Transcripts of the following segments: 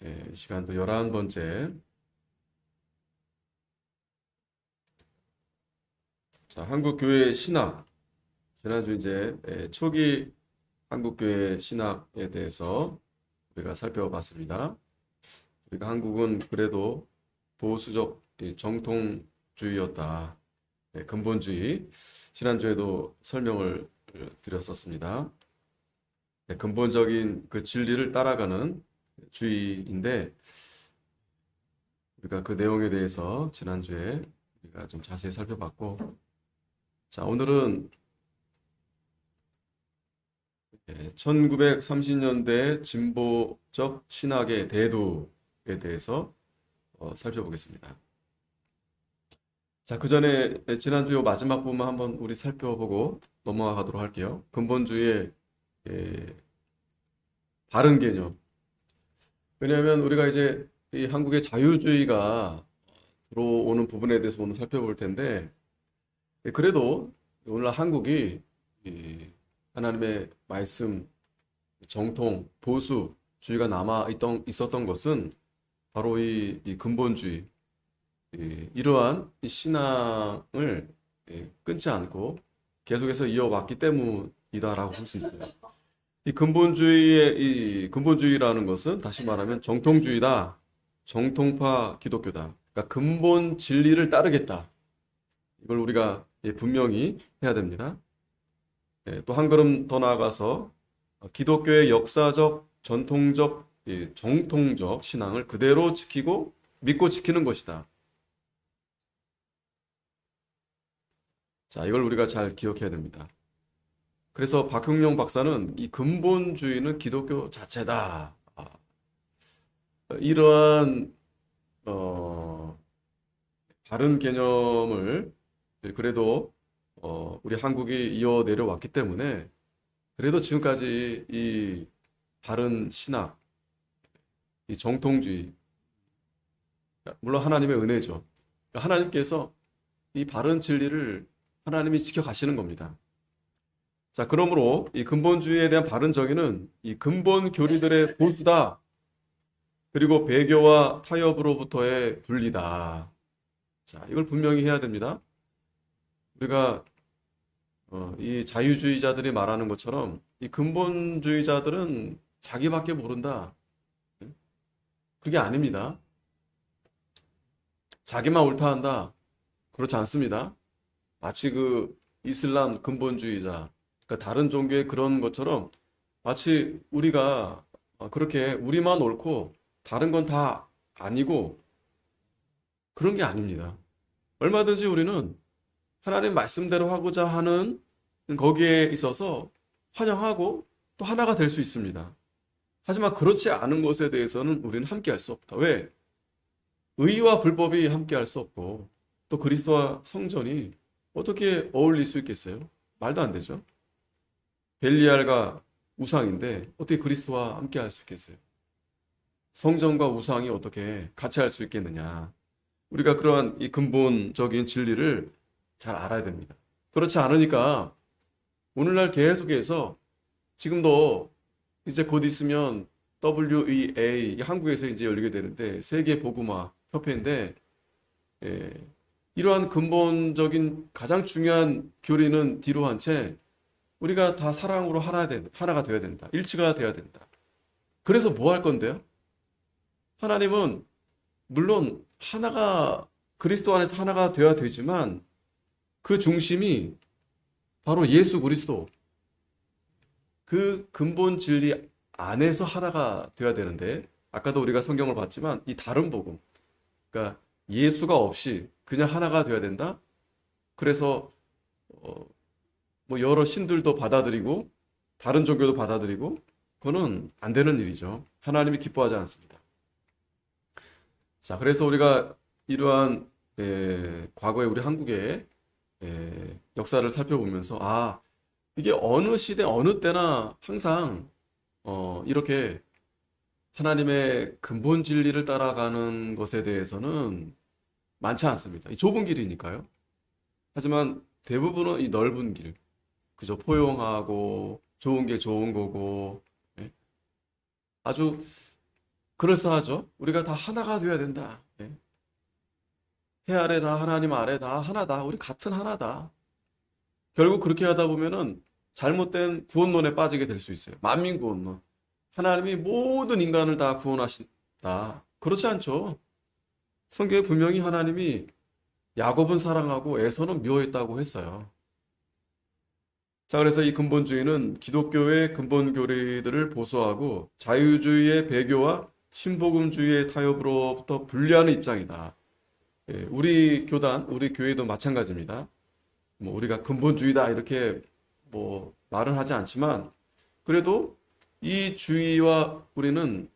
이 시간도 11번째. 자, 한국교회 신학. 지난주 이제 초기 한국교회 신학에 대해서 우리가 살펴봤습니다. 우리가 한국은 그래도 보수적 정통주의였다. 근본주의. 지난주에도 설명을 드렸었습니다. 근본적인 그 진리를 따라가는 주의인데, 우리가 그 내용에 대해서 지난주에 우리가 좀 자세히 살펴봤고, 자, 오늘은 1930년대 진보적 신학의 대두에 대해서 살펴보겠습니다. 자, 그 전에 지난주 마지막 부분만 한번 우리 살펴보고 넘어가도록 할게요. 근본주의의 바른 개념. 왜냐하면 우리가 이제 이 한국의 자유주의가 들어오는 부분에 대해서 오늘 살펴볼 텐데, 그래도 오늘 한국이 하나님의 말씀, 정통, 보수주의가 있었던 것은 바로 이 근본주의, 이러한 이 신앙을 끊지 않고 계속해서 이어왔기 때문이다라고 볼 수 있어요. 이 근본주의라는 것은 다시 말하면 정통주의다, 정통파 기독교다. 그러니까 근본 진리를 따르겠다. 이걸 우리가 분명히 해야 됩니다. 또 한 걸음 더 나아가서 기독교의 역사적, 전통적, 정통적 신앙을 그대로 지키고 믿고 지키는 것이다. 자, 이걸 우리가 잘 기억해야 됩니다. 그래서 박형룡 박사는 이 근본주의는 기독교 자체다. 이러한 바른 개념을 그래도 우리 한국이 이어 내려왔기 때문에 그래도 지금까지 이 바른 신학, 이 정통주의, 물론 하나님의 은혜죠. 그러니까 하나님께서 이 바른 진리를 하나님이 지켜가시는 겁니다. 자, 그러므로 이 근본주의에 대한 바른 정의는 이 근본 교리들의 보수다. 그리고 배교와 타협으로부터의 분리다. 자, 이걸 분명히 해야 됩니다. 우리가 이 자유주의자들이 말하는 것처럼 이 근본주의자들은 자기밖에 모른다. 그게 아닙니다. 자기만 옳다 한다. 그렇지 않습니다. 마치 그 이슬람 근본주의자, 그러니까 다른 종교의 그런 것처럼 마치 우리가 그렇게 우리만 옳고 다른 건 다 아니고 그런 게 아닙니다. 얼마든지 우리는 하나님 말씀대로 하고자 하는 거기에 있어서 환영하고 또 하나가 될 수 있습니다. 하지만 그렇지 않은 것에 대해서는 우리는 함께 할 수 없다. 왜? 의와 불법이 함께 할 수 없고 또 그리스도와 성전이 어떻게 어울릴 수 있겠어요? 말도 안 되죠. 벨리알과 우상인데 어떻게 그리스도와 함께 할 수 있겠어요? 성전과 우상이 어떻게 같이 할 수 있겠느냐? 우리가 그러한 이 근본적인 진리를 잘 알아야 됩니다. 그렇지 않으니까 오늘날 계속해서 지금도 이제 곧 있으면 WEA 한국에서 이제 열리게 되는데 세계 복음화 협회인데 이러한 근본적인 가장 중요한 교리는 뒤로 한 채 우리가 다 사랑으로 하나가 되어야 된다. 일치가 되어야 된다. 그래서 뭐 할 건데요? 하나님은 물론 하나가 그리스도 안에서 하나가 되어야 되지만 그 중심이 바로 예수 그리스도 그 근본 진리 안에서 하나가 되어야 되는데 아까도 우리가 성경을 봤지만 이 다른 복음 그러니까 예수가 없이 그냥 하나가 되어야 된다. 그래서 뭐 여러 신들도 받아들이고 다른 종교도 받아들이고 그거는 안 되는 일이죠. 하나님이 기뻐하지 않습니다. 자, 그래서 우리가 이러한 과거에 우리 한국의 역사를 살펴보면서 이게 어느 시대 어느 때나 항상 이렇게 하나님의 근본 진리를 따라가는 것에 대해서는 많지 않습니다. 이 좁은 길이니까요. 하지만 대부분은 이 넓은 길, 그저 포용하고 좋은 게 좋은 거고 아주 그럴싸하죠. 우리가 다 하나가 되어야 된다. 예. 해 아래 다 하나님 아래 다 하나다. 우리 같은 하나다. 결국 그렇게 하다 보면은 잘못된 구원론에 빠지게 될 수 있어요. 만민 구원론. 하나님이 모든 인간을 다 구원하신다. 그렇지 않죠. 성경에 분명히 하나님이 야곱은 사랑하고 에서는 미워했다고 했어요. 자, 그래서 이 근본주의는 기독교의 근본 교리들을 보수하고 자유주의의 배교와 신복음주의의 타협으로부터 분리하는 입장이다. 예, 우리 교단, 우리 교회도 마찬가지입니다. 뭐 우리가 근본주의다 이렇게 뭐 말은 하지 않지만 그래도 이 주의와 우리는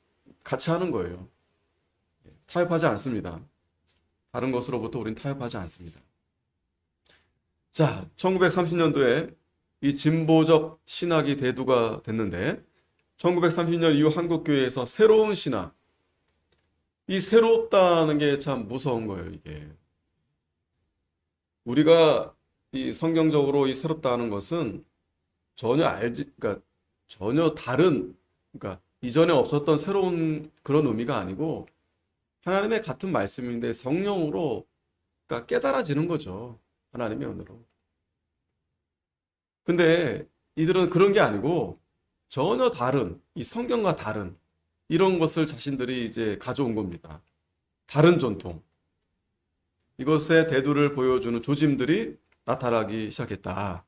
같이 하는 거예요. 타협하지 않습니다. 다른 것으로부터 우리는 타협하지 않습니다. 자, 1930년도에 이 진보적 신학이 대두가 됐는데 1930년 이후 한국교회에서 새로운 신학, 이 새롭다는 게 참 무서운 거예요, 이게. 우리가 이 성경적으로 이 새롭다는 것은 그러니까 전혀 다른, 그러니까 이전에 없었던 새로운 그런 의미가 아니고 하나님의 같은 말씀인데 성령으로 그러니까 깨달아지는 거죠. 하나님의 은혜로. 근데 이들은 그런 게 아니고 전혀 다른, 이 성경과 다른 이런 것을 자신들이 이제 가져온 겁니다. 다른 전통. 이것의 대두를 보여주는 조짐들이 나타나기 시작했다.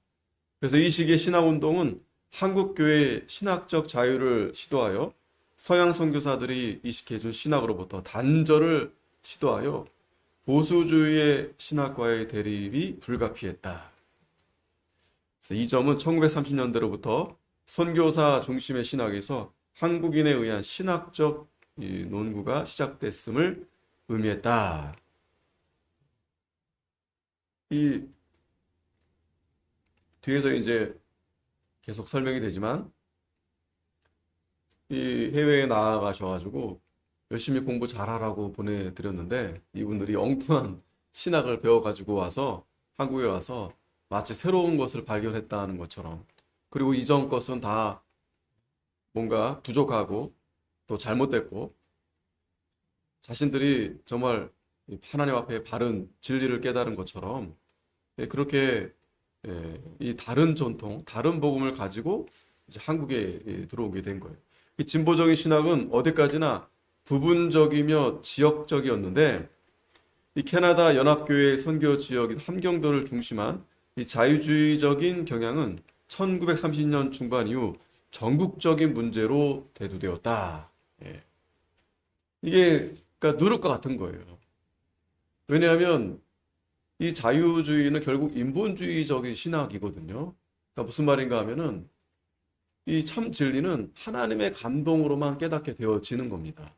그래서 이 시기의 신학운동은 한국교회의 신학적 자유를 시도하여 서양 선교사들이 이식해준 신학으로부터 단절을 시도하여 보수주의의 신학과의 대립이 불가피했다. 그래서 이 점은 1930년대로부터 선교사 중심의 신학에서 한국인에 의한 신학적 논구가 시작됐음을 의미했다. 이 뒤에서 이제 계속 설명이 되지만 이 해외에 나아가셔가지고 열심히 공부 잘하라고 보내드렸는데 이분들이 엉뚱한 신학을 배워가지고 와서 한국에 와서 마치 새로운 것을 발견했다는 것처럼 그리고 이전 것은 다 뭔가 부족하고 또 잘못됐고 자신들이 정말 하나님 앞에 바른 진리를 깨달은 것처럼 그렇게 이 다른 전통, 다른 복음을 가지고 이제 한국에 들어오게 된 거예요. 이 진보적인 신학은 어디까지나 부분적이며 지역적이었는데 이 캐나다 연합교회 선교 지역인 함경도를 중심한 이 자유주의적인 경향은 1930년 중반 이후 전국적인 문제로 대두되었다. 예. 이게 그러니까 누를 것 같은 거예요. 왜냐하면 이 자유주의는 결국 인본주의적인 신학이거든요. 그러니까 무슨 말인가 하면은 이 참 진리는 하나님의 감동으로만 깨닫게 되어지는 겁니다.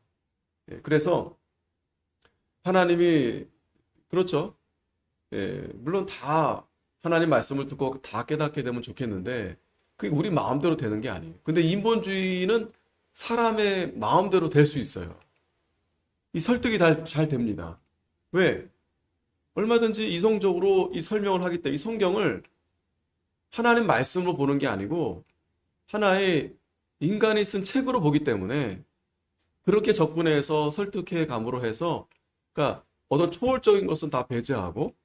예, 그래서 하나님이 그렇죠. 예, 물론 다 하나님 말씀을 듣고 다 깨닫게 되면 좋겠는데 그게 우리 마음대로 되는 게 아니에요. 근데 인본주의는 사람의 마음대로 될 수 있어요. 이 설득이 잘 됩니다. 왜? 얼마든지 이성적으로 이 설명을 하기 때문에 이 성경을 하나님 말씀으로 보는 게 아니고 하나의 인간이 쓴 책으로 보기 때문에 그렇게 접근해서 설득해 감으로 해서 그러니까 어떤 초월적인 것은 다 배제하고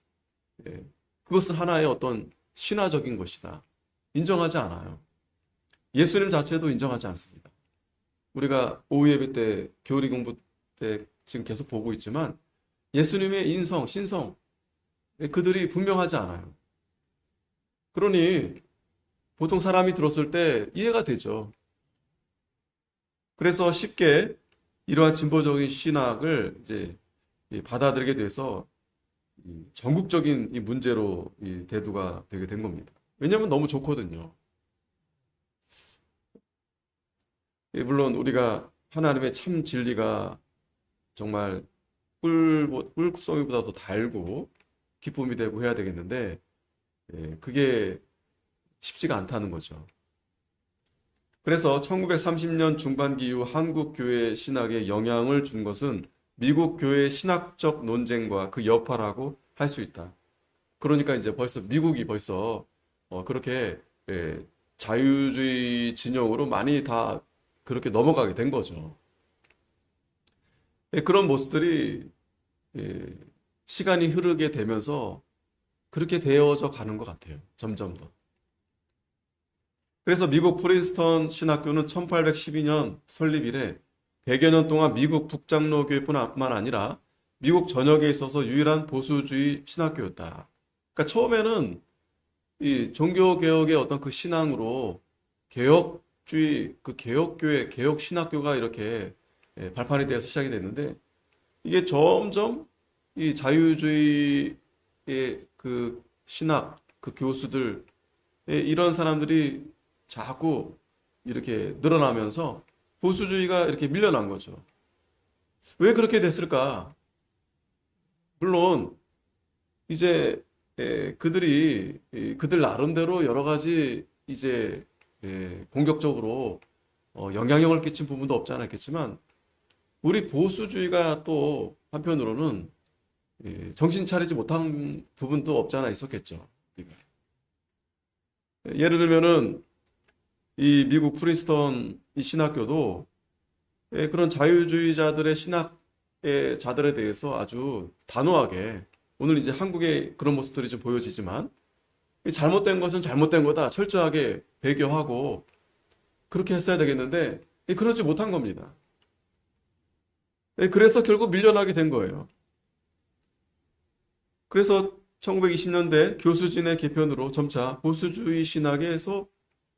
그것은 하나의 어떤 신화적인 것이다. 인정하지 않아요. 예수님 자체도 인정하지 않습니다. 우리가 오후 예배 때 교리 공부 때 지금 계속 보고 있지만 예수님의 인성, 신성 그들이 분명하지 않아요. 그러니 보통 사람이 들었을 때 이해가 되죠. 그래서 쉽게 이러한 진보적인 신학을 이제 받아들이게 돼서 전국적인 이 문제로 대두가 되게 된 겁니다. 왜냐하면 너무 좋거든요. 물론 우리가 하나님의 참 진리가 정말 꿀송이보다도 달고 기쁨이 되고 해야 되겠는데 그게 쉽지가 않다는 거죠. 그래서 1930년 중반기 이후 한국 교회 신학에 영향을 준 것은 미국 교회 신학적 논쟁과 그 여파라고 할 수 있다. 그러니까 이제 미국이 벌써 그렇게 자유주의 진영으로 많이 다 그렇게 넘어가게 된 거죠. 그런 모습들이 예, 시간이 흐르게 되면서 그렇게 되어져 가는 것 같아요. 점점 더. 그래서 미국 프린스턴 신학교는 1812년 설립 이래 100여 년 동안 미국 북장로교회뿐만 아니라 미국 전역에 있어서 유일한 보수주의 신학교였다. 그러니까 처음에는 이 종교개혁의 어떤 그 신앙으로 개혁주의, 그 개혁교회, 개혁신학교가 이렇게 발판이 되어서 시작이 됐는데 이게 점점 이 자유주의의 그 신학, 그 교수들, 이런 사람들이 자꾸 이렇게 늘어나면서 보수주의가 이렇게 밀려난 거죠. 왜 그렇게 됐을까? 물론 이제 그들이 그들 나름대로 여러 가지 이제 공격적으로 영향력을 끼친 부분도 없지 않았겠지만 우리 보수주의가 또 한편으로는 정신 차리지 못한 부분도 없지 않아 있었겠죠. 예를 들면은 이 미국 프린스턴 이 신학교도 그런 자유주의자들의 신학의 자들에 대해서 아주 단호하게 오늘 이제 한국의 그런 모습들이 좀 보여지지만 이 잘못된 것은 잘못된 거다 철저하게 배교하고 그렇게 했어야 되겠는데 그러지 못한 겁니다. 그래서 결국 밀려나게 된 거예요. 그래서 1920년대 교수진의 개편으로 점차 보수주의 신학에서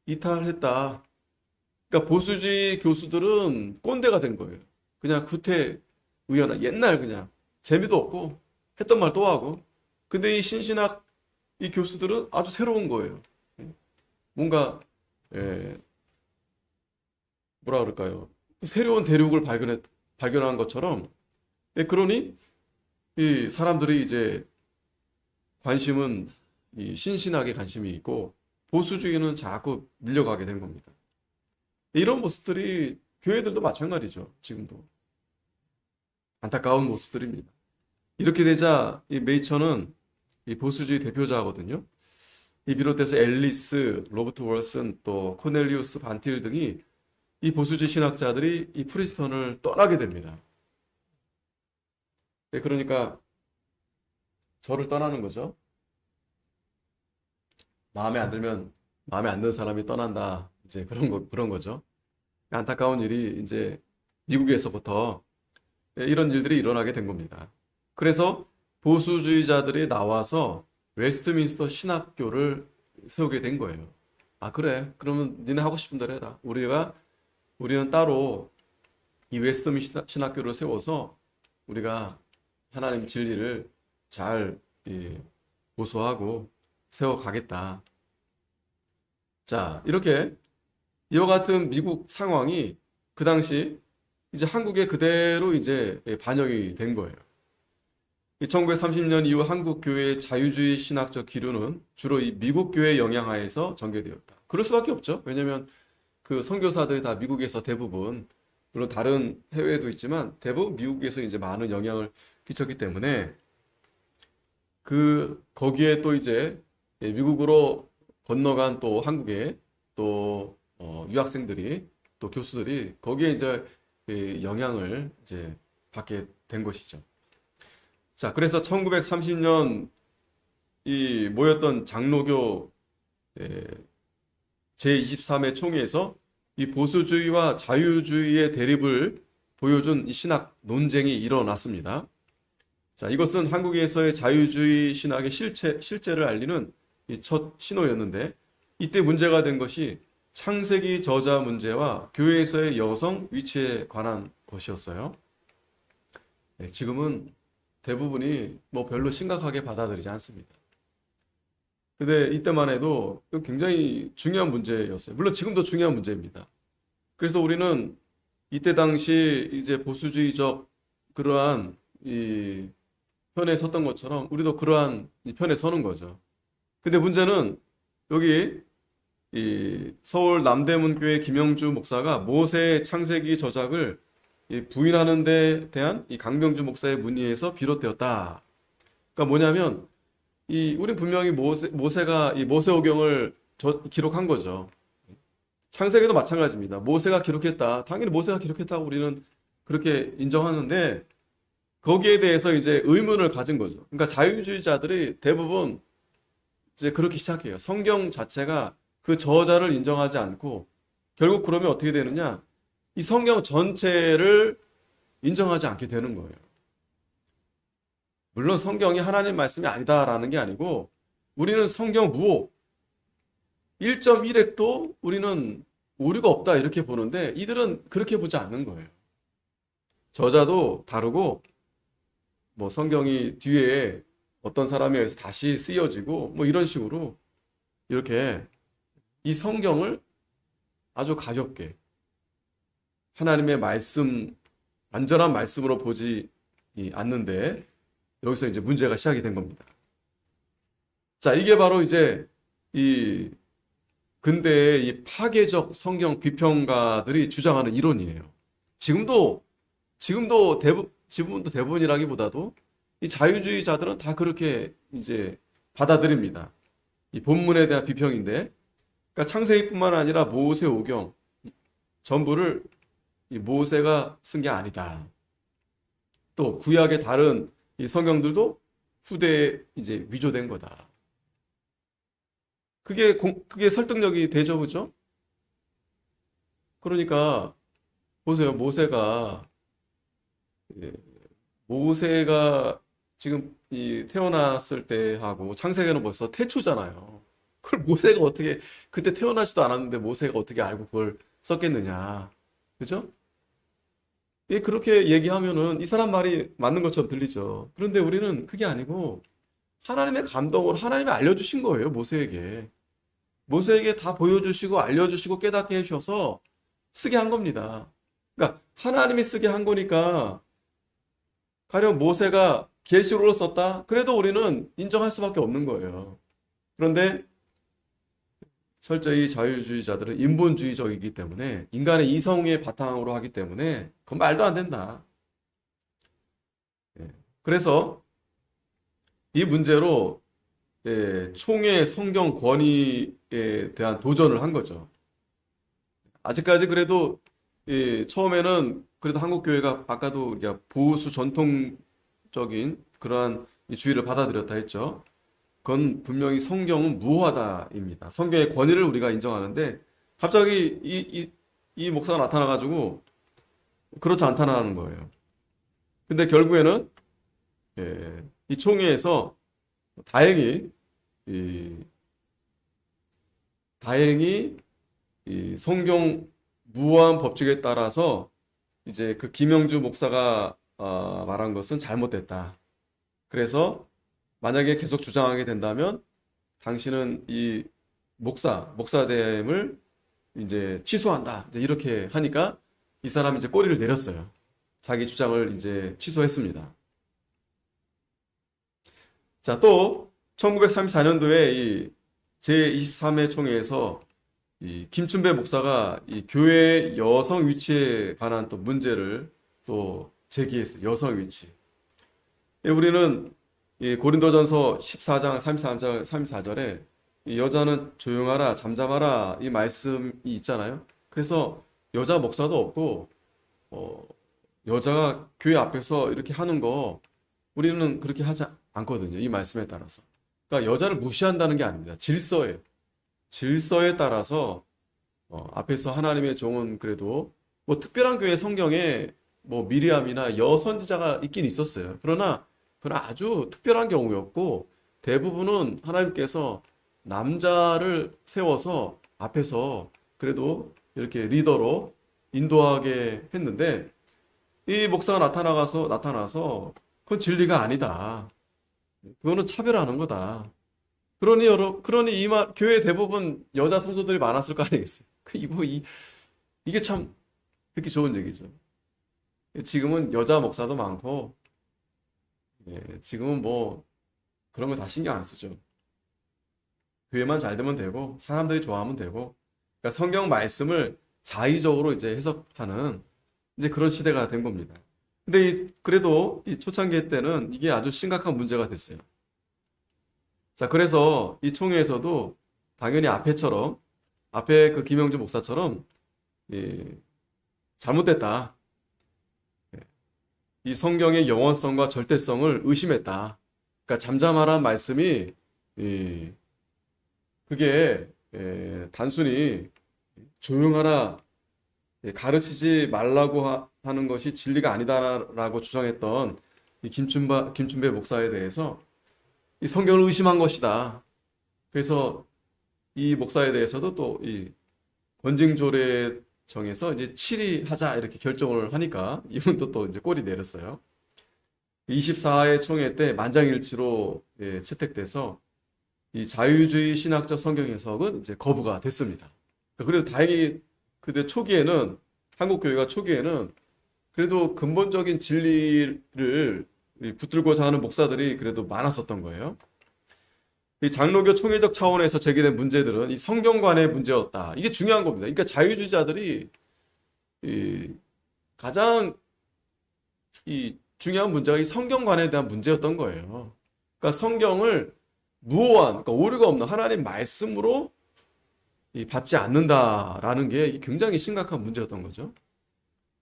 이탈했다. 그러니까 보수주의 교수들은 꼰대가 된 거예요. 그냥 구태의연한 옛날 그냥 재미도 없고 했던 말 또 하고. 근데 이 신신학 이 교수들은 아주 새로운 거예요. 뭔가 뭐라 그럴까요? 새로운 대륙을 발견한 것처럼. 그러니 이 사람들이 이제 관심은 이 신신학에 관심이 있고 보수주의는 자꾸 밀려가게 된 겁니다. 이런 모습들이 교회들도 마찬가지죠. 지금도. 안타까운 모습들입니다. 이렇게 되자 이 메이처는 이 보수주의 대표자거든요. 이 비롯해서 앨리스, 로버트 월슨, 또 코넬리우스 반틸 등이 이 보수주의 신학자들이 이 프린스턴을 떠나게 됩니다. 그러니까 저를 떠나는 거죠. 마음에 안 들면 마음에 안 드는 사람이 떠난다. 이제 그런 거죠. 안타까운 일이 이제 미국에서부터 이런 일들이 일어나게 된 겁니다. 그래서 보수주의자들이 나와서 웨스트민스터 신학교를 세우게 된 거예요. 아, 그래. 그러면 니네 하고 싶은 대로 해라. 우리는 따로 이 웨스트민스터 신학교를 세워서 우리가 하나님 진리를 잘 고수하고 세워가겠다. 자, 이렇게 이와 같은 미국 상황이 그 당시 이제 한국에 그대로 이제 반영이 된 거예요. 1930년 이후 한국 교회의 자유주의 신학적 기류는 주로 이 미국 교회 영향하에서 전개되었다. 그럴 수밖에 없죠. 왜냐하면 그 선교사들이 다 미국에서 대부분, 물론 다른 해외에도 있지만 대부분 미국에서 이제 많은 영향을 끼쳤기 때문에 거기에 또 이제 미국으로 건너간 또 한국의 또 유학생들이 또 교수들이 거기에 이제 영향을 이제 받게 된 것이죠. 자, 그래서 1930년 이 모였던 장로교 제23회 총회에서 이 보수주의와 자유주의의 대립을 보여준 이 신학 논쟁이 일어났습니다. 자, 이것은 한국에서의 자유주의 신학의 실제를 알리는 이 첫 신호였는데 이때 문제가 된 것이 창세기 저자 문제와 교회에서의 여성 위치에 관한 것이었어요. 지금은 대부분이 뭐 별로 심각하게 받아들이지 않습니다. 근데 이때만 해도 굉장히 중요한 문제였어요. 물론 지금도 중요한 문제입니다. 그래서 우리는 이때 당시 이제 보수주의적 그러한 이 편에 섰던 것처럼 우리도 그러한 이 편에 서는 거죠. 근데 문제는 여기 이 서울 남대문교회 김영주 목사가 모세 창세기 저작을 부인하는 데 대한 이 강병주 목사의 문의에서 비롯되었다. 그러니까 뭐냐면 우린 분명히 모세가 이 모세오경을 기록한 거죠. 창세기도 마찬가지입니다. 모세가 기록했다. 당연히 모세가 기록했다고 우리는 그렇게 인정하는데 거기에 대해서 이제 의문을 가진 거죠. 그러니까 자유주의자들이 대부분 이제 그렇게 시작해요. 성경 자체가 그 저자를 인정하지 않고 결국 그러면 어떻게 되느냐? 이 성경 전체를 인정하지 않게 되는 거예요. 물론 성경이 하나님 말씀이 아니다라는 게 아니고 우리는 성경 무옥 1.1핵도 우리는 오류가 없다 이렇게 보는데 이들은 그렇게 보지 않는 거예요. 저자도 다르고 뭐 성경이 뒤에 어떤 사람에 의해서 다시 쓰여지고 뭐 이런 식으로 이렇게 이 성경을 아주 가볍게 하나님의 말씀, 완전한 말씀으로 보지 않는데 여기서 이제 문제가 시작이 된 겁니다. 자, 이게 바로 이제 이 근대의 이 파괴적 성경 비평가들이 주장하는 이론이에요. 지금도 대부분이라기보다도 이 자유주의자들은 다 그렇게 이제 받아들입니다. 이 본문에 대한 비평인데, 그러니까 창세기뿐만 아니라 모세오경 전부를 이 모세가 쓴 게 아니다. 또 구약의 다른 이 성경들도 후대에 이제 위조된 거다. 그게 설득력이 되죠, 그죠? 그러니까 보세요, 예, 모세가 지금 이 태어났을 때하고 창세기는 벌써 태초잖아요. 그걸 모세가 어떻게 그때 태어나지도 않았는데 모세가 어떻게 알고 그걸 썼겠느냐, 그죠? 예, 그렇게 얘기하면은 이 사람 말이 맞는 것처럼 들리죠. 그런데 우리는 그게 아니고 하나님의 감동을 하나님이 알려주신 거예요, 모세에게. 모세에게 다 보여주시고 알려주시고 깨닫게 해주셔서 쓰게 한 겁니다. 그러니까 하나님이 쓰게 한 거니까 가령 모세가 계시록을 썼다? 그래도 우리는 인정할 수밖에 없는 거예요. 그런데 철저히 자유주의자들은 인본주의적이기 때문에 인간의 이성의 바탕으로 하기 때문에 그건 말도 안 된다. 예. 그래서 이 문제로 총회 성경 권위에 대한 도전을 한 거죠. 아직까지 그래도 처음에는 그래도 한국 교회가 아까도 우리가 보수 전통적인 그러한 이 주의를 받아들였다 했죠. 그건 분명히 성경은 무효하다입니다. 성경의 권위를 우리가 인정하는데 갑자기 이 목사가 나타나가지고 그렇지 않다는 거예요. 근데 결국에는 이 총회에서 다행히 다행히 이 성경 무효한 법칙에 따라서 이제 그 김영주 목사가 말한 것은 잘못됐다. 그래서 만약에 계속 주장하게 된다면 당신은 이 목사됨을 이제 취소한다. 이제 이렇게 하니까 이 사람이 이제 꼬리를 내렸어요. 자기 주장을 이제 취소했습니다. 자, 또 1934년도에 이 제23회 총회에서 이 김춘배 목사가 이 교회 여성 위치에 관한 또 문제를 또 제기했어요. 여성 위치. 우리는 이 고린도전서 14장 34절에 이 여자는 조용하라 잠잠하라 이 말씀이 있잖아요. 그래서 여자 목사도 없고 여자가 교회 앞에서 이렇게 하는 거 우리는 그렇게 하지 않거든요. 이 말씀에 따라서. 그러니까 여자를 무시한다는 게 아닙니다. 질서에 따라서 앞에서 하나님의 종은 그래도 뭐 특별한 교회 성경에 뭐 미리암이나 여선지자가 있긴 있었어요. 그러나 그건 아주 특별한 경우였고 대부분은 하나님께서 남자를 세워서 앞에서 그래도 이렇게 리더로 인도하게 했는데 이 목사가 나타나서 그건 진리가 아니다. 그거는 차별하는 거다. 그러니 교회 대부분 여자 성도들이 많았을 거 아니겠어요? 이게 참 듣기 좋은 얘기죠. 지금은 여자 목사도 많고, 지금은 뭐 그런 거 다 신경 안 쓰죠. 교회만 잘 되면 되고, 사람들이 좋아하면 되고, 그러니까 성경 말씀을 자의적으로 이제 해석하는 이제 그런 시대가 된 겁니다. 근데 그래도 이 초창기 때는 이게 아주 심각한 문제가 됐어요. 자, 그래서 이 총회에서도 당연히 앞에 그 김영주 목사처럼 잘못됐다. 이 성경의 영원성과 절대성을 의심했다. 그러니까 잠잠하라는 말씀이 이, 그게 단순히 조용하라, 가르치지 말라고 하는 것이 진리가 아니다라고 주장했던 이 김춘배 목사에 대해서 이 성경을 의심한 것이다. 그래서 이 목사에 대해서도 또 이 권징조례 정해서 이제 치리하자 이렇게 결정을 하니까 이분도 또 이제 꼬리 내렸어요. 24회 총회 때 만장일치로 채택돼서 이 자유주의 신학적 성경 해석은 이제 거부가 됐습니다. 그래도 다행히 그때 초기에는 한국 교회가 초기에는 그래도 근본적인 진리를 붙들고자 하는 목사들이 그래도 많았었던 거예요. 이 장로교 총회적 차원에서 제기된 문제들은 이 성경관의 문제였다. 이게 중요한 겁니다. 그러니까 자유주의자들이 이 가장 이 중요한 문제가 이 성경관에 대한 문제였던 거예요. 그러니까 성경을 무오한, 그러니까 오류가 없는 하나님 말씀으로 받지 않는다라는 게 굉장히 심각한 문제였던 거죠.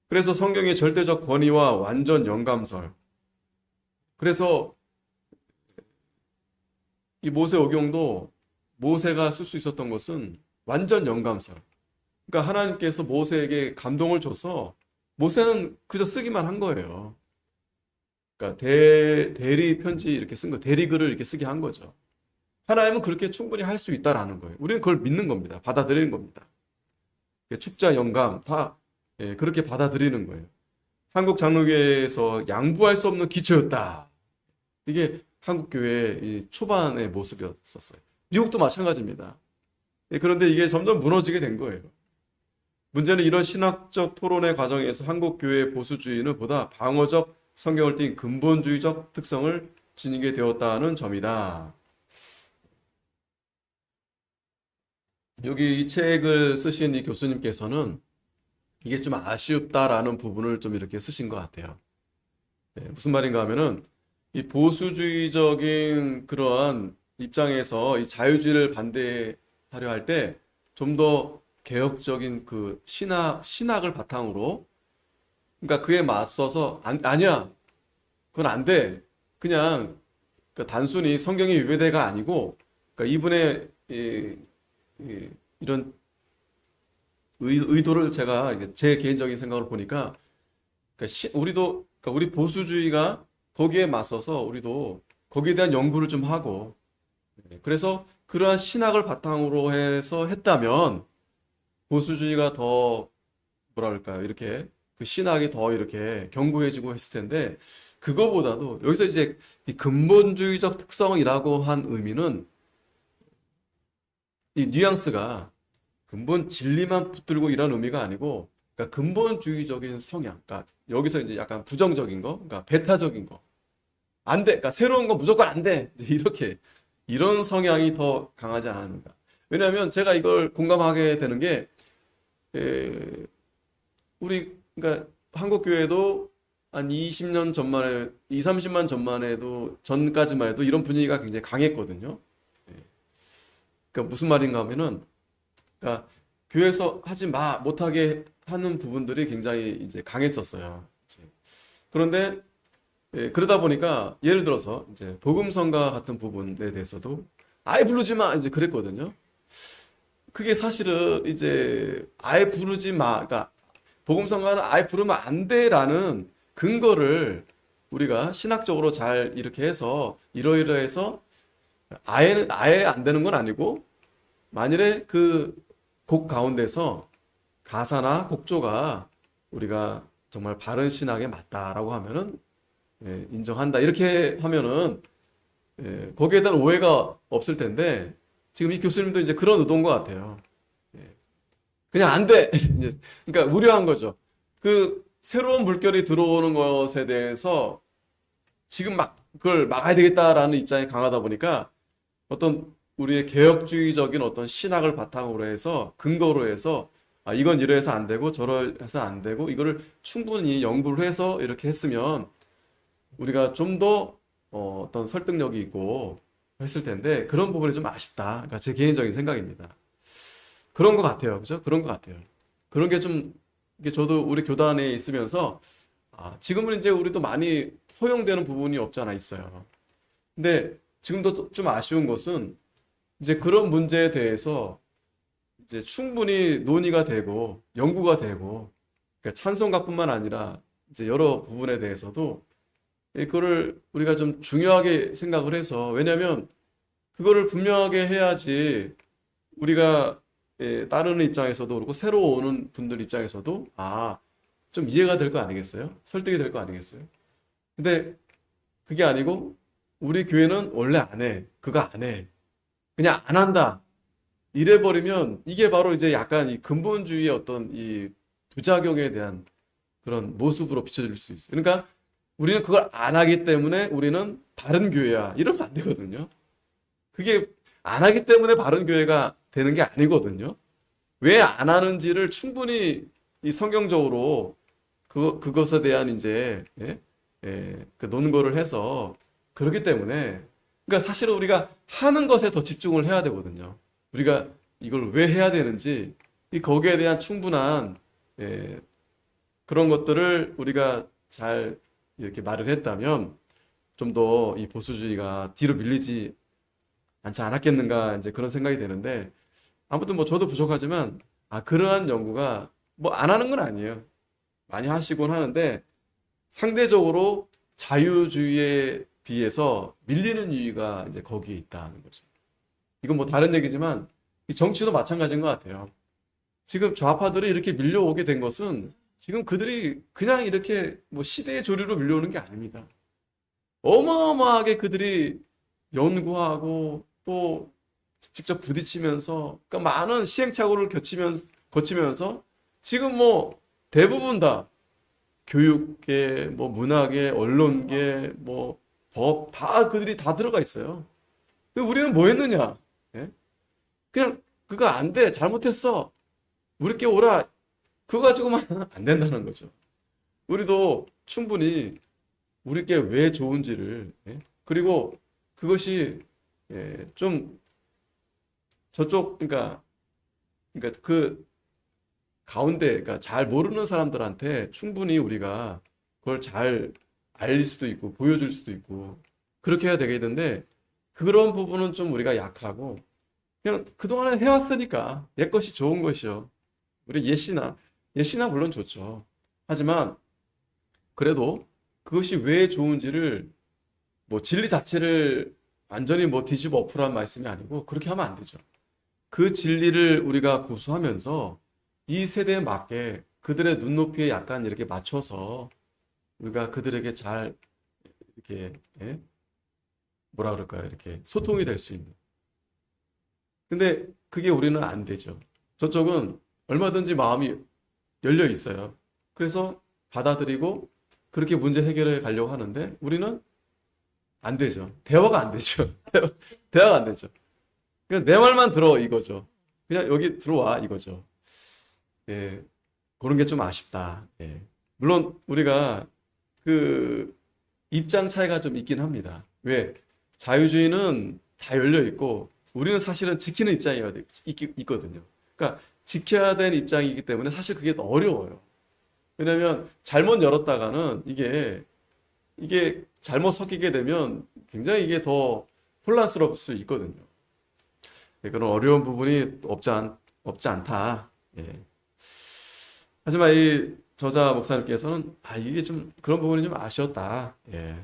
그래서 성경의 절대적 권위와 완전 영감설. 그래서 이 모세오경도 모세가 쓸 수 있었던 것은 완전 영감설. 그러니까 하나님께서 모세에게 감동을 줘서 모세는 그저 쓰기만 한 거예요. 그러니까 대리 편지 이렇게 쓴 거, 대리글을 이렇게 쓰게 한 거죠. 하나님은 그렇게 충분히 할 수 있다라는 거예요. 우리는 그걸 믿는 겁니다. 받아들이는 겁니다. 축자, 영감 다 그렇게 받아들이는 거예요. 한국 장로교회에서 양보할 수 없는 기초였다. 이게 한국 교회의 초반의 모습이었었어요. 미국도 마찬가지입니다. 그런데 이게 점점 무너지게 된 거예요. 문제는 이런 신학적 토론의 과정에서 한국 교회의 보수주의는 보다 방어적 성경을 띈 근본주의적 특성을 지니게 되었다는 점이다. 여기 이 책을 쓰신 이 교수님께서는 이게 좀 아쉽다라는 부분을 좀 이렇게 쓰신 것 같아요. 무슨 말인가 하면은 이 보수주의적인 그러한 입장에서 이 자유주의를 반대하려 할 때 좀 더 개혁적인 그 신학을 바탕으로, 그러니까 그에 맞서서 아니야, 그건 안 돼. 그냥 그러니까 단순히 성경이 위배대가 아니고, 그러니까 이분의 이런 의도를 제가 제 개인적인 생각을 보니까, 그러니까 그러니까 우리 보수주의가 거기에 맞서서 우리도 거기에 대한 연구를 좀 하고, 그래서 그러한 신학을 바탕으로 해서 했다면 보수주의가 더 뭐랄까요, 이렇게 그 신학이 더 이렇게 견고해지고 했을 텐데, 그거보다도 여기서 이제 이 근본주의적 특성이라고 한 의미는 이 뉘앙스가 근본 진리만 붙들고 이런 의미가 아니고, 그러니까 근본주의적인 성향, 그러니까 여기서 이제 약간 부정적인 거, 그러니까 배타적인 거, 안 돼, 그러니까 새로운 건 무조건 안 돼, 이렇게 이런 성향이 더 강하지 않았는가. 왜냐하면 제가 이걸 공감하게 되는 게 우리 그러니까 한국 교회도 한 20년 전만에 2, 30만 전까지만 해도 이런 분위기가 굉장히 강했거든요. 그러니까 무슨 말인가 하면은, 그러니까 교회에서 하지 마, 못하게 하는 부분들이 굉장히 이제 강했었어요. 그런데 그러다 보니까 예를 들어서 이제 복음성가 같은 부분에 대해서도 아예 부르지 마 이제 그랬거든요. 그게 사실은 이제 아예 부르지 마, 그러니까 복음성가는 아예 부르면 안 돼라는 근거를 우리가 신학적으로 잘 이렇게 해서 이러이러해서 아예 안 되는 건 아니고, 만일에 그 곡 가운데서 가사나 곡조가 우리가 정말 바른 신학에 맞다라고 하면은 인정한다 이렇게 하면은 거기에 대한 오해가 없을 텐데, 지금 이 교수님도 이제 그런 의도인 것 같아요. 그냥 안 돼. 그러니까 우려한 거죠. 그 새로운 물결이 들어오는 것에 대해서 지금 막 그걸 막아야 되겠다라는 입장이 강하다 보니까 어떤 우리의 개혁주의적인 어떤 신학을 바탕으로 해서 근거로 해서 이건 이래서 안 되고 저래서 안 되고 이거를 충분히 연구를 해서 이렇게 했으면 우리가 좀 더 어떤 설득력이 있고 했을 텐데, 그런 부분이 좀 아쉽다. 그러니까 제 개인적인 생각입니다. 그런 것 같아요. 그죠? 그런 것 같아요. 그런 게 좀, 이게 저도 우리 교단에 있으면서 지금은 이제 우리도 많이 허용되는 부분이 없지 않아 있어요. 근데 지금도 좀 아쉬운 것은 이제 그런 문제에 대해서 이제 충분히 논의가 되고 연구가 되고 그러니까 찬송가뿐만 아니라 이제 여러 부분에 대해서도 그거를 우리가 좀 중요하게 생각을 해서 왜냐하면 그거를 분명하게 해야지 우리가 따르는 입장에서도 그렇고 새로 오는 분들 입장에서도 좀 이해가 될 거 아니겠어요? 설득이 될 거 아니겠어요? 근데 그게 아니고 우리 교회는 원래 안 해. 그거 안 해. 그냥 안 한다. 이래 버리면 이게 바로 이제 약간 이 근본주의의 어떤 이 부작용에 대한 그런 모습으로 비춰질 수 있어요. 그러니까 우리는 그걸 안 하기 때문에 우리는 바른 교회야. 이러면 안 되거든요. 그게 안 하기 때문에 바른 교회가 되는 게 아니거든요. 왜 안 하는지를 충분히 이 성경적으로 그것에 대한 이제 그 논거를 해서 그렇기 때문에 그러니까 사실은 우리가 하는 것에 더 집중을 해야 되거든요. 우리가 이걸 왜 해야 되는지 거기에 대한 충분한 그런 것들을 우리가 잘 이렇게 말을 했다면 좀 더 이 보수주의가 뒤로 밀리지 않지 않았겠는가 이제 그런 생각이 되는데 아무튼 뭐 저도 부족하지만 그러한 연구가 뭐 안 하는 건 아니에요. 많이 하시곤 하는데 상대적으로 자유주의에 비해서 밀리는 이유가 이제 거기에 있다는 거죠. 이건 뭐 다른 얘기지만 이 정치도 마찬가지인 것 같아요. 지금 좌파들이 이렇게 밀려오게 된 것은 지금 그들이 그냥 이렇게 뭐 시대의 조류로 밀려오는 게 아닙니다. 어마어마하게 그들이 연구하고 또 직접 부딪히면서 그러니까 많은 시행착오를 거치면서 지금 뭐 대부분 다 교육계, 뭐 문화계, 언론계, 뭐 법 다 그들이 다 들어가 있어요. 우리는 뭐 했느냐? 예? 그냥 그거 안 돼. 잘못했어. 우리께 오라. 그거 가지고만 안 된다는 거죠. 우리도 충분히 우리께 왜 좋은지를 그리고 그것이 좀 저쪽 그러니까 그 가운데 그러니까 잘 모르는 사람들한테 충분히 우리가 그걸 잘 알릴 수도 있고 보여줄 수도 있고 그렇게 해야 되겠는데 그런 부분은 좀 우리가 약하고 그냥 그동안에 해왔으니까 옛 것이 좋은 것이요. 우리 예시나 물론 좋죠. 하지만 그래도 그것이 왜 좋은지를 뭐 진리 자체를 완전히 뭐 뒤집어 엎으라는 말씀이 아니고 그렇게 하면 안 되죠. 그 진리를 우리가 고수하면서 이 세대에 맞게 그들의 눈높이에 약간 이렇게 맞춰서 우리가 그들에게 잘 이렇게 뭐라 그럴까요? 이렇게 소통이 될 수 있는. 근데 그게 우리는 안 되죠. 저쪽은 얼마든지 마음이 열려 있어요. 그래서 받아들이고 그렇게 문제 해결해 가려고 하는데 우리는 안 되죠. 대화가 안 되죠. 대화가 안 되죠. 그냥 내 말만 들어 이거죠. 그냥 여기 들어와 이거죠. 예, 그런 게 좀 아쉽다. 예. 물론 우리가 그 입장 차이가 좀 있긴 합니다. 왜? 자유주의는 다 열려 있고 우리는 사실은 지키는 입장이 있거든요. 그러니까 지켜야 되는 입장이기 때문에 사실 그게 더 어려워요. 왜냐하면 잘못 열었다가는 이게 잘못 섞이게 되면 굉장히 이게 더 혼란스러울 수 있거든요. 예, 그런 어려운 부분이 없지 않다. 예. 하지만 이 저자 목사님께서는 이게 좀 그런 부분이 좀 아쉬웠다. 예.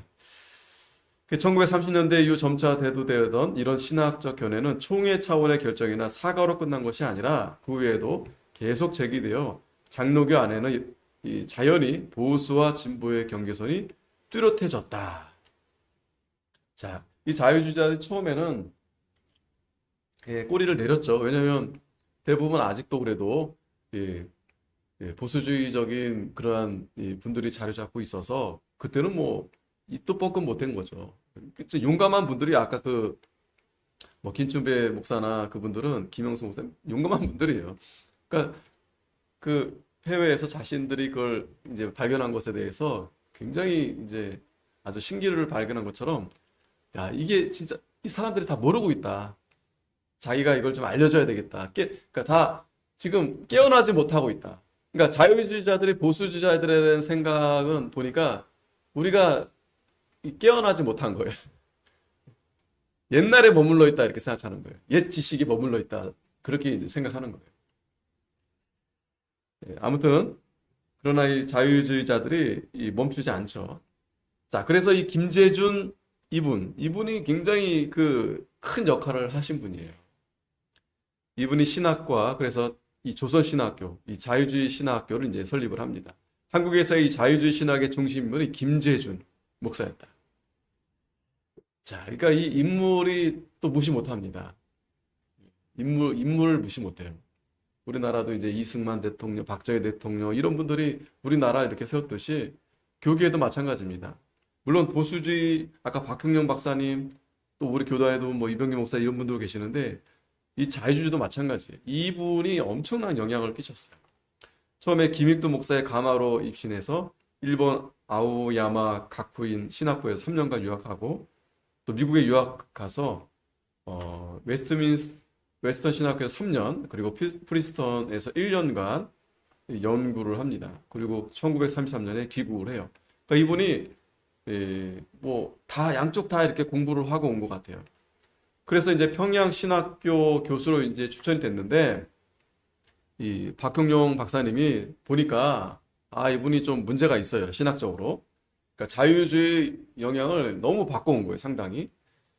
1930년대 이후 점차 대두되던 이런 신학적 견해는 총회 차원의 결정이나 사과로 끝난 것이 아니라 그 후에도 계속 제기되어 장로교 안에는 이 자연히 보수와 진보의 경계선이 뚜렷해졌다. 자, 이 자유주의자들이 처음에는 꼬리를 내렸죠. 왜냐하면 대부분 아직도 그래도 보수주의적인 그러한 분들이 자리 잡고 있어서 그때는 뭐 입도 뻐끔 못한 거죠. 용감한 분들이 아까 뭐 김춘배 목사나 그분들은 김영수 목사 용감한 분들이에요. 그러니까 그 해외에서 자신들이 그걸 이제 발견한 것에 대해서 굉장히 이제 아주 신기를 발견한 것처럼 야 이게 진짜 이 사람들이 다 모르고 있다. 자기가 이걸 좀 알려줘야 되겠다. 그러니까 다 지금 깨어나지 못하고 있다. 그러니까 자유주의자들이 보수주의자들에 대한 생각은 보니까 우리가 깨어나지 못한 거예요. 옛날에 머물러 있다 이렇게 생각하는 거예요. 옛 지식이 머물러 있다 그렇게 이제 생각하는 거예요. 아무튼 그러나 이 자유주의자들이 멈추지 않죠. 자, 그래서 이 김재준 이분이 굉장히 그 큰 역할을 하신 분이에요. 이분이 신학과 그래서 이 조선신학교, 이 자유주의 신학교를 이제 설립을 합니다. 한국에서 이 자유주의 신학의 중심인물이 김재준 목사였다. 자, 그러니까 이 인물이 또 무시 못합니다. 인물을 무시 못해요. 우리나라도 이제 이승만 대통령, 박정희 대통령 이런 분들이 우리나라 이렇게 세웠듯이 교계에도 마찬가지입니다. 물론 보수주의 아까 박형령 박사님 또 우리 교단에도 뭐 이병기 목사 이런 분들 계시는데 이 자유주의도 마찬가지예요. 이분이 엄청난 영향을 끼쳤어요. 처음에 김익두 목사의 가마로 입신해서 일본 아오야마 가쿠인 신학부에서 3년간 유학하고 또 미국에 유학 가서 웨스턴 신학교에서 3년 그리고 프리스턴에서 1년간 연구를 합니다. 그리고 1933년에 귀국을 해요. 그러니까 이분이 뭐 다 양쪽 다 이렇게 공부를 하고 온 것 같아요. 그래서 이제 평양 신학교 교수로 이제 추천이 됐는데 이 박형룡 박사님이 보니까 이분이 좀 문제가 있어요. 신학적으로. 그러니까 자유주의 영향을 너무 바꿔온 거예요, 상당히.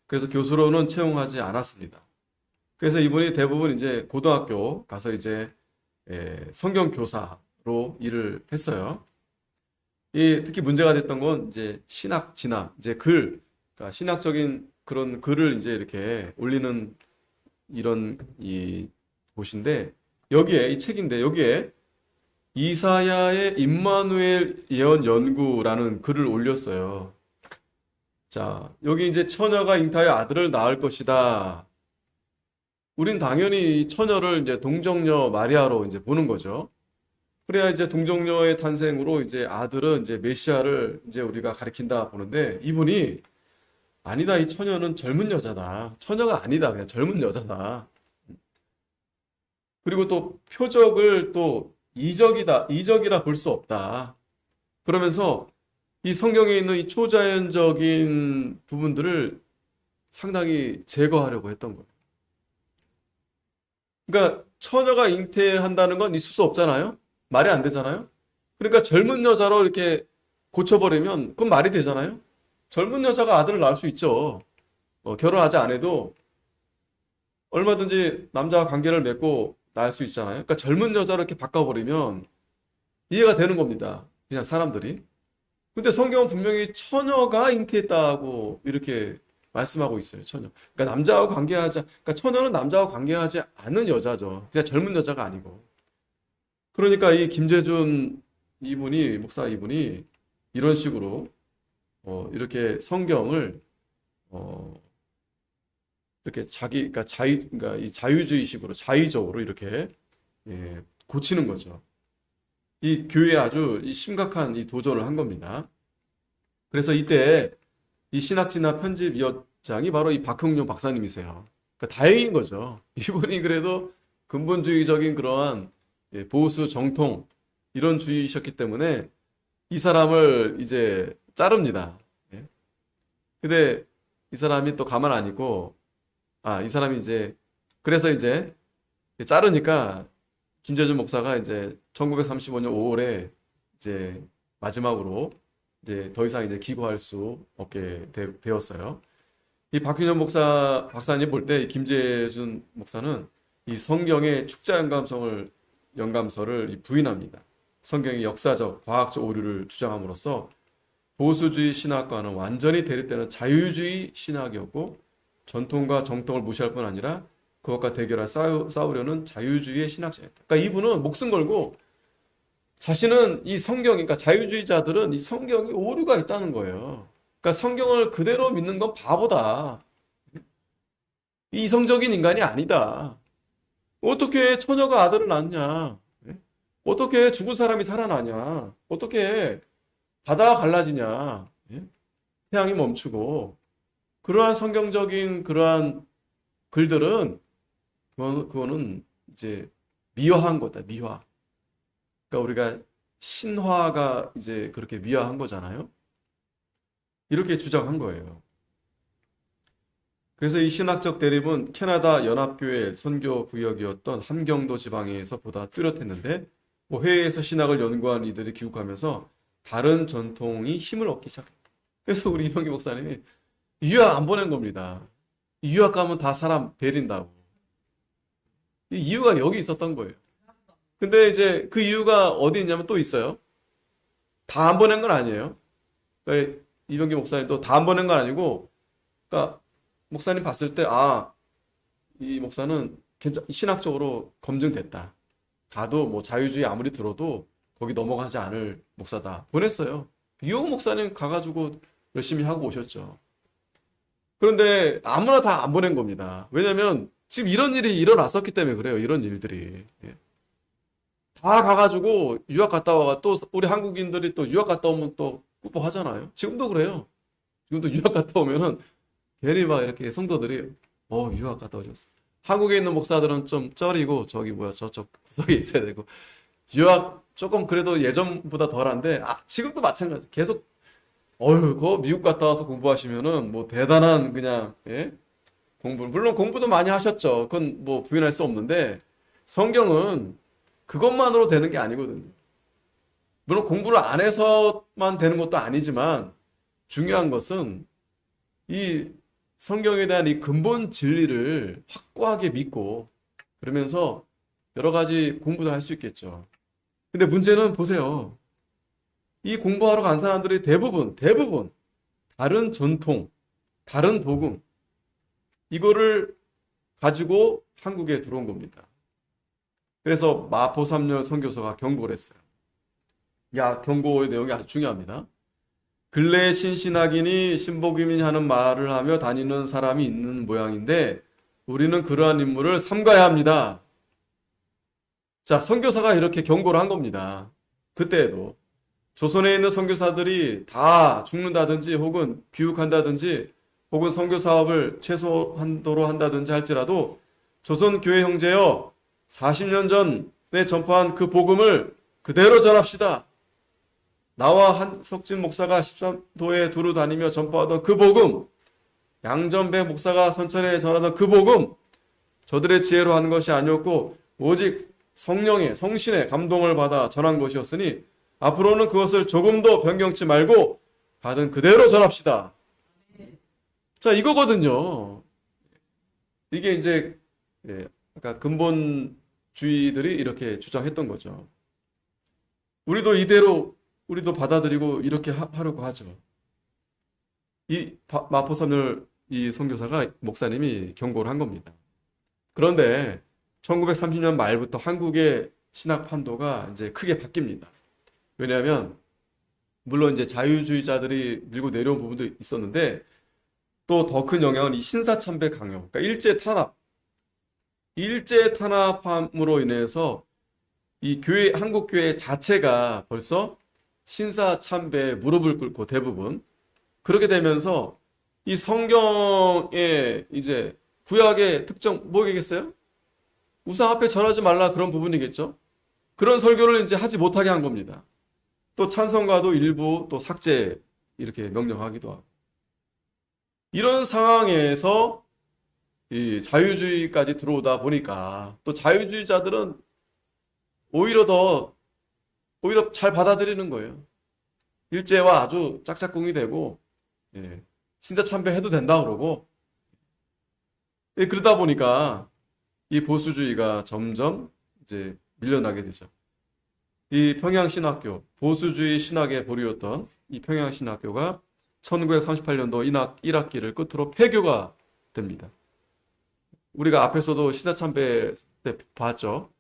그래서 교수로는 채용하지 않았습니다. 그래서 이분이 대부분 이제 고등학교 가서 이제 성경 교사로 일을 했어요. 특히 문제가 됐던 건 이제 신학 진학, 이제 그러니까 신학적인 그런 글을 이제 이렇게 올리는 이런 이 곳인데 여기에 이 책인데 여기에 이사야의 임마누엘 예언 연구라는 글을 올렸어요. 자, 여기 이제 처녀가 잉타하여 아들을 낳을 것이다. 우린 당연히 이 처녀를 이제 동정녀 마리아로 이제 보는 거죠. 그래야 이제 동정녀의 탄생으로 이제 아들은 이제 메시아를 이제 우리가 가리킨다 보는데 이분이 아니다. 이 처녀는 젊은 여자다. 처녀가 아니다. 그냥 젊은 여자다. 그리고 또 표적을 또 이적이라 볼 수 없다. 그러면서 이 성경에 있는 이 초자연적인 부분들을 상당히 제거하려고 했던 거예요. 그러니까 처녀가 잉태한다는 건 있을 수 없잖아요. 말이 안 되잖아요. 그러니까 젊은 여자로 이렇게 고쳐버리면 그건 말이 되잖아요. 젊은 여자가 아들을 낳을 수 있죠. 결혼하지 않아도 얼마든지 남자와 관계를 맺고 낳을 수 있잖아요. 그러니까 젊은 여자로 이렇게 바꿔버리면 이해가 되는 겁니다. 그냥 사람들이. 근데 성경은 분명히 처녀가 잉태했다고 이렇게 말씀하고 있어요. 처녀. 그러니까 그러니까 처녀는 남자와 관계하지 않는 여자죠. 그냥 젊은 여자가 아니고. 그러니까 이 김재준 목사 이분이 이런 식으로 이렇게 성경을 이렇게 그러니까 이 자유주의식으로 자의적으로 이렇게 고치는 거죠. 이 교회에 아주 심각한 이 도전을 한 겁니다. 그래서 이때 이 신학진화 편집위원장이 바로 이 박형룡 박사님이세요. 그러니까 다행인 거죠. 이분이 그래도 근본주의적인 그러한 보수 정통 이런 주의이셨기 때문에 이 사람을 이제 자릅니다. 근데 이 사람이 또 가만 안 있고 이 사람이 이제 그래서 이제 자르니까 김재준 목사가 이제 1935년 5월에 이제 마지막으로 이제 더 이상 이제 기고할 수 없게 되었어요. 이 박균현 박사님 볼 때 김재준 목사는 이 성경의 축자 영감서를 부인합니다. 성경의 역사적, 과학적 오류를 주장함으로써 보수주의 신학과는 완전히 대립되는 자유주의 신학이었고 전통과 정통을 무시할 뿐 아니라 그것과 대결할 싸우려는 자유주의의 신학자였다. 그러니까 이분은 목숨 걸고 자신은 이 성경, 그러니까 자유주의자들은 이 성경에 오류가 있다는 거예요. 그러니까 성경을 그대로 믿는 건 바보다. 이성적인 인간이 아니다. 어떻게 처녀가 아들을 낳냐? 어떻게 죽은 사람이 살아나냐? 어떻게 바다가 갈라지냐? 태양이 멈추고 그러한 성경적인 그러한 글들은 그거는 이제 미화한 거다. 미화. 그러니까 우리가 신화가 이제 그렇게 미화한 거잖아요. 이렇게 주장한 거예요. 그래서 이 신학적 대립은 캐나다 연합교회 선교 구역이었던 함경도 지방에서 보다 뚜렷했는데 뭐 해외에서 신학을 연구한 이들이 귀국하면서 다른 전통이 힘을 얻기 시작했다. 그래서 우리 이병기 목사님이 유학 안 보낸 겁니다. 유학 가면 다 사람 베린다고. 이 이유가 여기 있었던 거예요. 근데 이제 그 이유가 어디 있냐면 또 있어요. 다 안 보낸 건 아니에요. 그러니까 이병기 목사님도 다 안 보낸 건 아니고, 그러니까 목사님 봤을 때, 아, 이 목사는 신학적으로 검증됐다. 가도 뭐 자유주의 아무리 들어도 거기 넘어가지 않을 목사다. 보냈어요. 이호 목사님 가가지고 열심히 하고 오셨죠. 그런데 아무나 다 안 보낸 겁니다. 왜냐면 지금 이런 일이 일어났었기 때문에 그래요. 이런 일들이. 예. 다 가가지고 유학 갔다 와가 또 우리 한국인들이 또 유학 갔다 오면 또 꾸벅하잖아요. 지금도 그래요. 지금도 유학 갔다 오면은 괜히 막 이렇게 성도들이 유학 갔다 오셨어. 한국에 있는 목사들은 좀 쩔이고 저기 뭐야 저쪽 구석에 있어야 되고 유학 조금 그래도 예전보다 덜한데 지금도 마찬가지. 계속 그거 미국 갔다 와서 공부하시면은 뭐 대단한 그냥 예? 공부 물론 공부도 많이 하셨죠. 그건 뭐 부인할 수 없는데 성경은 그것만으로 되는 게 아니거든요. 물론 공부를 안 해서만 되는 것도 아니지만 중요한 것은 이 성경에 대한 이 근본 진리를 확고하게 믿고 그러면서 여러 가지 공부도 할 수 있겠죠. 근데 문제는 보세요. 이 공부하러 간 사람들이 대부분 다른 전통, 다른 복음 이거를 가지고 한국에 들어온 겁니다. 그래서 마포삼열 선교사가 경고를 했어요. 경고의 내용이 아주 중요합니다. 근래 신신학이니 신복음이니 하는 말을 하며 다니는 사람이 있는 모양인데 우리는 그러한 인물을 삼가야 합니다. 자, 선교사가 이렇게 경고를 한 겁니다. 그때에도 조선에 있는 선교사들이 다 죽는다든지 혹은 귀국한다든지 혹은 선교 사업을 최소한도로 한다든지 할지라도 조선 교회 형제여 40년 전에 전파한 그 복음을 그대로 전합시다. 나와 한석진 목사가 13도에 두루 다니며 전파하던 그 복음, 양전배 목사가 선천에 전하던 그 복음, 저들의 지혜로 하는 것이 아니었고 오직 성령의 성신의 감동을 받아 전한 것이었으니 앞으로는 그것을 조금도 변경치 말고 받은 그대로 전합시다. 자, 이거거든요. 이게 이제 아까 근본주의들이 이렇게 주장했던 거죠. 우리도 이대로 우리도 받아들이고 이렇게 하려고 하죠. 이 마포삼열 이 선교사가 목사님이 경고를 한 겁니다. 그런데 1930년 말부터 한국의 신학 판도가 이제 크게 바뀝니다. 왜냐하면 물론 이제 자유주의자들이 밀고 내려온 부분도 있었는데 또 더 큰 영향은 이 신사참배 강요, 그러니까 일제 탄압함으로 인해서 이 교회 한국 교회 자체가 벌써 신사참배에 무릎을 꿇고 대부분 그렇게 되면서 이 성경의 이제 구약의 특정 뭐겠어요? 우상 앞에 절하지 말라 그런 부분이겠죠. 그런 설교를 이제 하지 못하게 한 겁니다. 또 찬송가도 일부 또 삭제 이렇게 명령하기도 하고. 이런 상황에서 이 자유주의까지 들어오다 보니까 또 자유주의자들은 오히려 잘 받아들이는 거예요. 일제와 아주 짝짝꿍이 되고 신사참배 해도 된다 그러고 그러다 보니까 이 보수주의가 점점 이제 밀려나게 되죠. 이 평양신학교, 보수주의 신학의 보류였던 이 평양신학교가 1938년도 1학기를 끝으로 폐교가 됩니다. 우리가 앞에서도 신사참배 때 봤죠.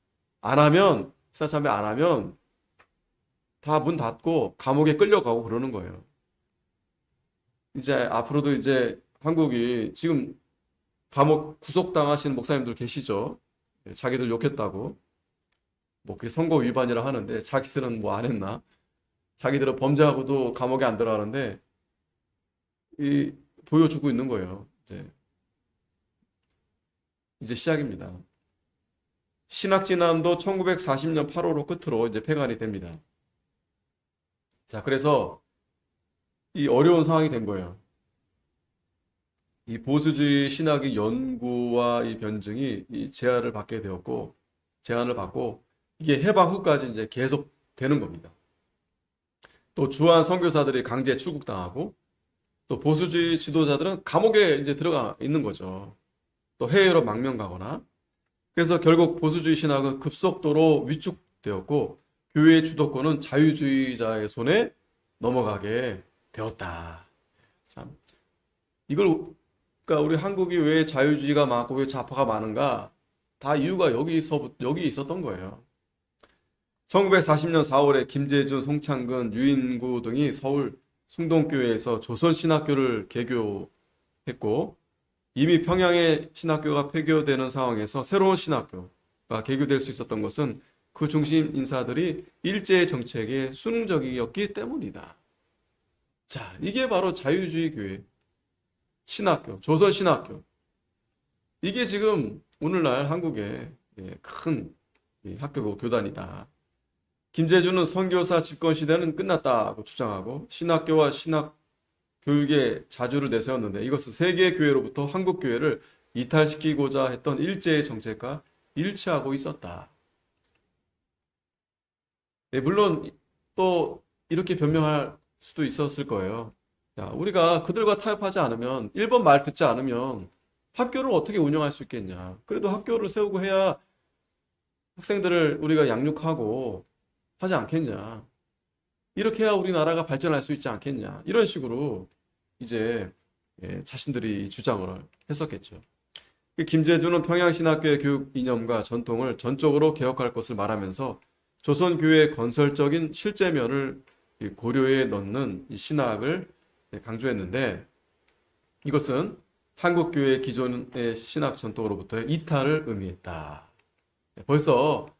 신사참배 안 하면 다 문 닫고 감옥에 끌려가고 그러는 거예요. 이제 앞으로도 이제 한국이 지금 감옥 구속당하시는 목사님들 계시죠. 자기들 욕했다고. 뭐 그게 선거 위반이라 하는데 자기들은 뭐 안 했나? 자기들은 범죄하고도 감옥에 안 들어가는데 보여주고 있는 거예요. 이제 시작입니다. 신학진화운도 1940년 8월로 끝으로 이제 폐간이 됩니다. 자, 그래서 이 어려운 상황이 된 거예요. 이 보수주의 신학의 연구와 이 변증이 이 제한을 받고 이게 해방 후까지 이제 계속 되는 겁니다. 또 주한 선교사들이 강제 출국당하고 또 보수주의 지도자들은 감옥에 이제 들어가 있는 거죠. 또 해외로 망명 가거나. 그래서 결국 보수주의 신학은 급속도로 위축되었고 교회의 주도권은 자유주의자의 손에 넘어가게 되었다. 참 이걸 그러니까 우리 한국이 왜 자유주의가 많고 왜 좌파가 많은가? 다 이유가 여기 있었던 거예요. 1940년 4월에 김재준, 송창근, 유인구 등이 서울 숭동교회에서 조선신학교를 개교했고 이미 평양의 신학교가 폐교되는 상황에서 새로운 신학교가 개교될 수 있었던 것은 그 중심 인사들이 일제의 정책에 순응적이었기 때문이다. 자, 이게 바로 자유주의 교회, 신학교, 조선신학교. 이게 지금 오늘날 한국의 큰 학교고 교단이다. 김재준은 선교사 집권 시대는 끝났다고 주장하고 신학교와 신학 교육에 자주를 내세웠는데 이것은 세계 교회로부터 한국 교회를 이탈시키고자 했던 일제의 정책과 일치하고 있었다. 물론 또 이렇게 변명할 수도 있었을 거예요. 야, 우리가 그들과 타협하지 않으면 일본 말 듣지 않으면 학교를 어떻게 운영할 수 있겠냐. 그래도 학교를 세우고 해야 학생들을 우리가 양육하고 하지 않겠냐. 이렇게 해야 우리나라가 발전할 수 있지 않겠냐. 이런 식으로 이제 자신들이 주장을 했었겠죠. 김재준은 평양신학교의 교육 이념과 전통을 전적으로 개혁할 것을 말하면서 조선교회의 건설적인 실제면을 고려에 넣는 이 신학을 강조했는데 이것은 한국교회 기존의 신학 전통으로부터의 이탈을 의미했다. 벌써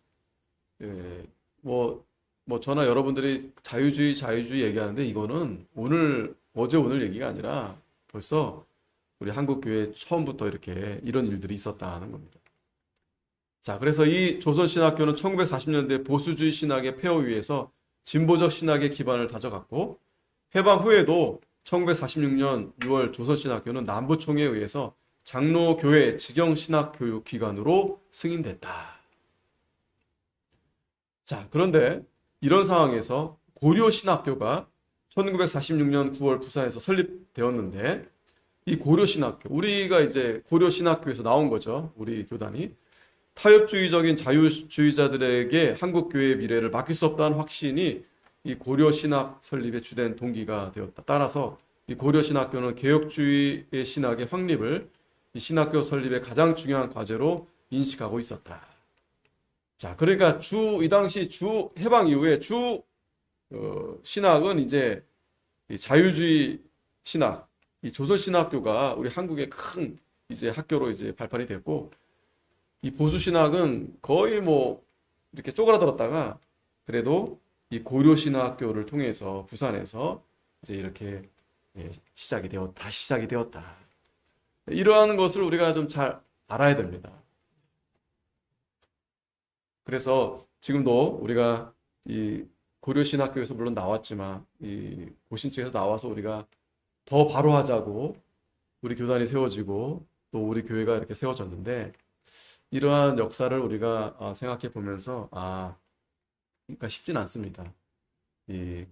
저나 여러분들이 자유주의 얘기하는데 이거는 어제 오늘 얘기가 아니라 벌써 우리 한국교회 처음부터 이렇게 이런 일들이 있었다는 겁니다. 자, 그래서 이 조선신학교는 1940년대 보수주의 신학의 폐허 위에서 진보적 신학의 기반을 다져갔고 해방 후에도 1946년 6월 조선신학교는 남부총회에 의해서 장로교회 직영신학교육기관으로 승인됐다. 자, 그런데 이런 상황에서 고려신학교가 1946년 9월 부산에서 설립되었는데 이 고려신학교, 우리가 이제 고려신학교에서 나온 거죠. 우리 교단이. 타협주의적인 자유주의자들에게 한국교회의 미래를 맡길 수 없다는 확신이 이 고려신학 설립의 주된 동기가 되었다. 따라서 이 고려신학교는 개혁주의의 신학의 확립을 이 신학교 설립의 가장 중요한 과제로 인식하고 있었다. 자, 그러니까 이 당시 해방 이후에 신학은 이제 이 자유주의 신학, 이 조선신학교가 우리 한국의 큰 이제 학교로 이제 발판이 됐고, 이 보수신학은 거의 이렇게 쪼그라들었다가 그래도 이 고려신학교를 통해서 부산에서 이제 이렇게 다시 시작이 되었다. 이러한 것을 우리가 좀 잘 알아야 됩니다. 그래서 지금도 우리가 이 고려신학교에서 물론 나왔지만 이 고신측에서 나와서 우리가 더 바로 하자고 우리 교단이 세워지고 또 우리 교회가 이렇게 세워졌는데 이러한 역사를 우리가 생각해 보면서 그러니까 쉽진 않습니다. 이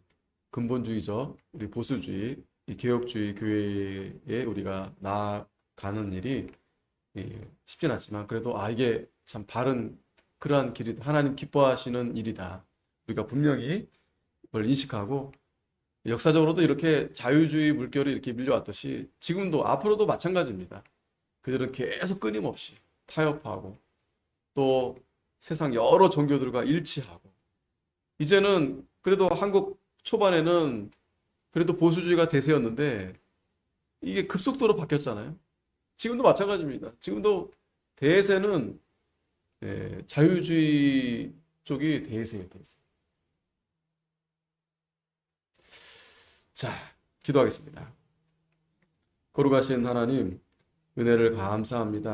근본주의적 우리 보수주의 이 개혁주의 교회에 우리가 나아가는 일이 쉽진 않지만 그래도 이게 참 바른 그러한 길이 하나님 기뻐하시는 일이다. 우리가 분명히 그걸 인식하고 역사적으로도 이렇게 자유주의 물결이 이렇게 밀려왔듯이 지금도 앞으로도 마찬가지입니다. 그들은 계속 끊임없이 타협하고 또 세상 여러 종교들과 일치하고 이제는 그래도 한국 초반에는 그래도 보수주의가 대세였는데 이게 급속도로 바뀌었잖아요. 지금도 마찬가지입니다. 지금도 대세는 자유주의 쪽이 대세예요. 대세. 자, 기도하겠습니다. 거룩하신 하나님, 은혜를 감사합니다.